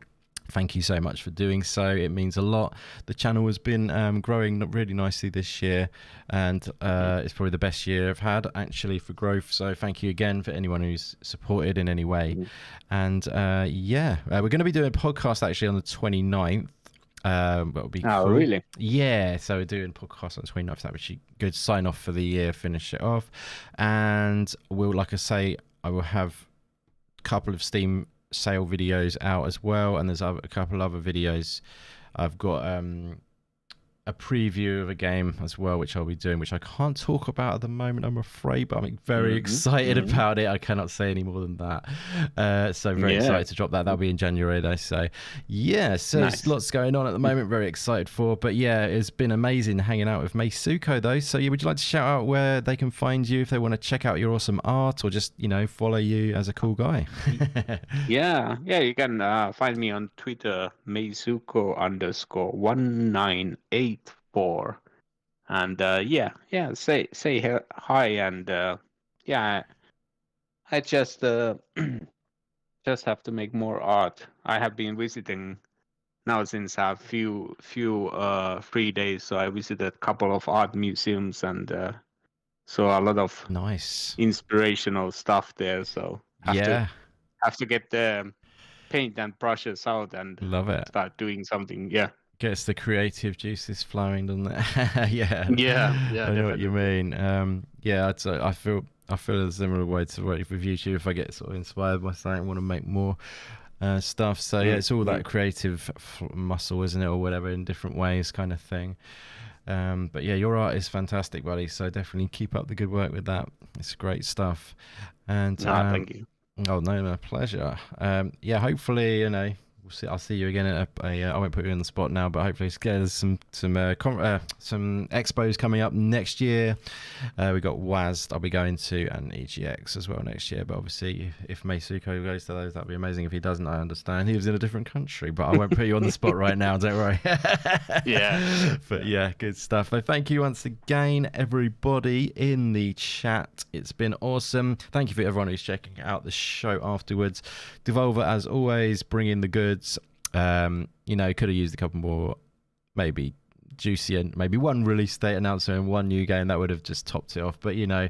thank you so much for doing so. It means a lot. The channel has been growing really nicely this year, and it's probably the best year I've had actually for growth. So thank you again for anyone who's supported in any way. And yeah, we're going to be doing a podcast actually on the 29th. That'll be cool. Really? Yeah, so we're doing podcast on the 29th. That would be good sign off for the year, finish it off. And we'll, like I say, I will have a couple of Steam sale videos out as well, and there's a couple other videos. I've got a preview of a game as well, which I'll be doing, which I can't talk about at the moment, I'm afraid, but I'm very excited about it. I cannot say any more than that. So very excited to drop that. That'll be in January though. So yeah, so there's lots going on at the moment, very excited for. But yeah, it's been amazing hanging out with Meisuko though. So yeah, would you like to shout out where they can find you if they want to check out your awesome art, or just, follow you as a cool guy? Yeah, you can find me on Twitter, Meisuko_1984, and say hi, and yeah, I just just have to make more art. I have been visiting now since I have few free days, so I visited a couple of art museums and saw a lot of nice inspirational stuff there. So have to get the paint and brushes out and love it. Start doing something. Yeah. Gets the creative juices flowing, doesn't it? Yeah. I know what you mean. Yeah, I feel a similar way to with YouTube. If I get sort of inspired by something, I want to make more stuff. So yeah, it's all that creative muscle, isn't it, or whatever, in different ways, kind of thing. But yeah, your art is fantastic, buddy. So definitely keep up the good work with that. It's great stuff. And thank you. Oh no, my pleasure. Yeah, hopefully, you know, I'll see you again at I won't put you on the spot now, but hopefully there's some expos coming up next year. We got WASD I'll be going to, and EGX as well next year. But obviously, if Meisuko goes to those, that'd be amazing. If he doesn't, I understand. He lives in a different country, but I won't put you on the spot right now. Don't worry. Yeah. But yeah, good stuff. So thank you once again, everybody in the chat. It's been awesome. Thank you for everyone who's checking out the show afterwards. Devolver, as always, bringing the goods. You know, could have used a couple more, maybe juicier, maybe one release date announcement and one new game that would have just topped it off. But you know,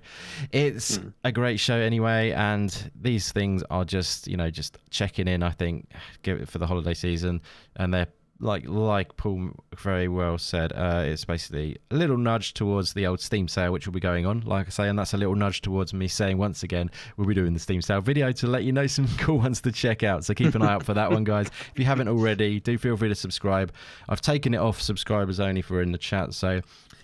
it's a great show anyway, and these things are just, you know, just checking in. I think give it for the holiday season, and they're like Paul very well said, it's basically a little nudge towards the old Steam sale, which will be going on, like I say, and that's a little nudge towards me saying once again we'll be doing the Steam sale video to let you know some cool ones to check out. So keep an eye out for that one, guys. If you haven't already, do feel free to subscribe. I've taken it off subscribers only for in the chat, so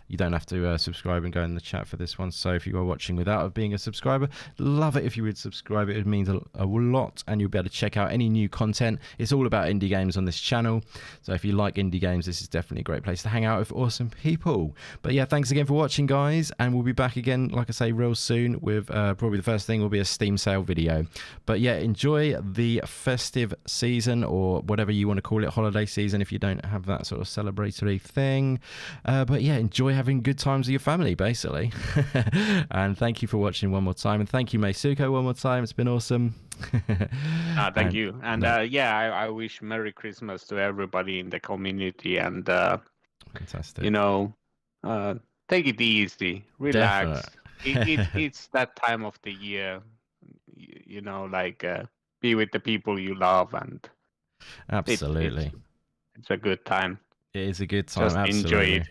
you don't have to subscribe and go in the chat for this one. So if you are watching without being a subscriber, love it if you would subscribe. It means a lot, and you'll be able to check out any new content. It's all about indie games on this channel. So if you like indie games, this is definitely a great place to hang out with awesome people. But yeah, thanks again for watching, guys. And we'll be back again, like I say, real soon with probably the first thing will be a Steam sale video. But yeah, enjoy the festive season, or whatever you want to call it, holiday season, if you don't have that sort of celebratory thing. But yeah, enjoy having good times with your family, basically. And thank you for watching one more time, and thank you, Meisuko, one more time. It's been awesome. Thank you. And yeah, I wish Merry Christmas to everybody in the community, and fantastic. You know, take it easy, relax. It's that time of the year, you know, like be with the people you love, and absolutely, it's a good time. It is a good time. Just absolutely. enjoy it.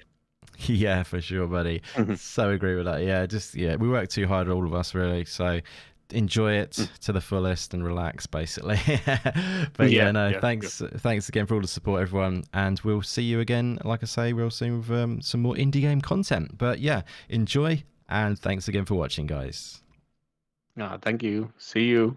Yeah, for sure, buddy. So agree with that. Yeah, we work too hard, all of us, really. So enjoy it to the fullest and relax, basically. But thanks again for all the support, everyone, and we'll see you again, like I say, real soon with some more indie game content. But yeah, enjoy, and thanks again for watching, guys. Thank you. See you.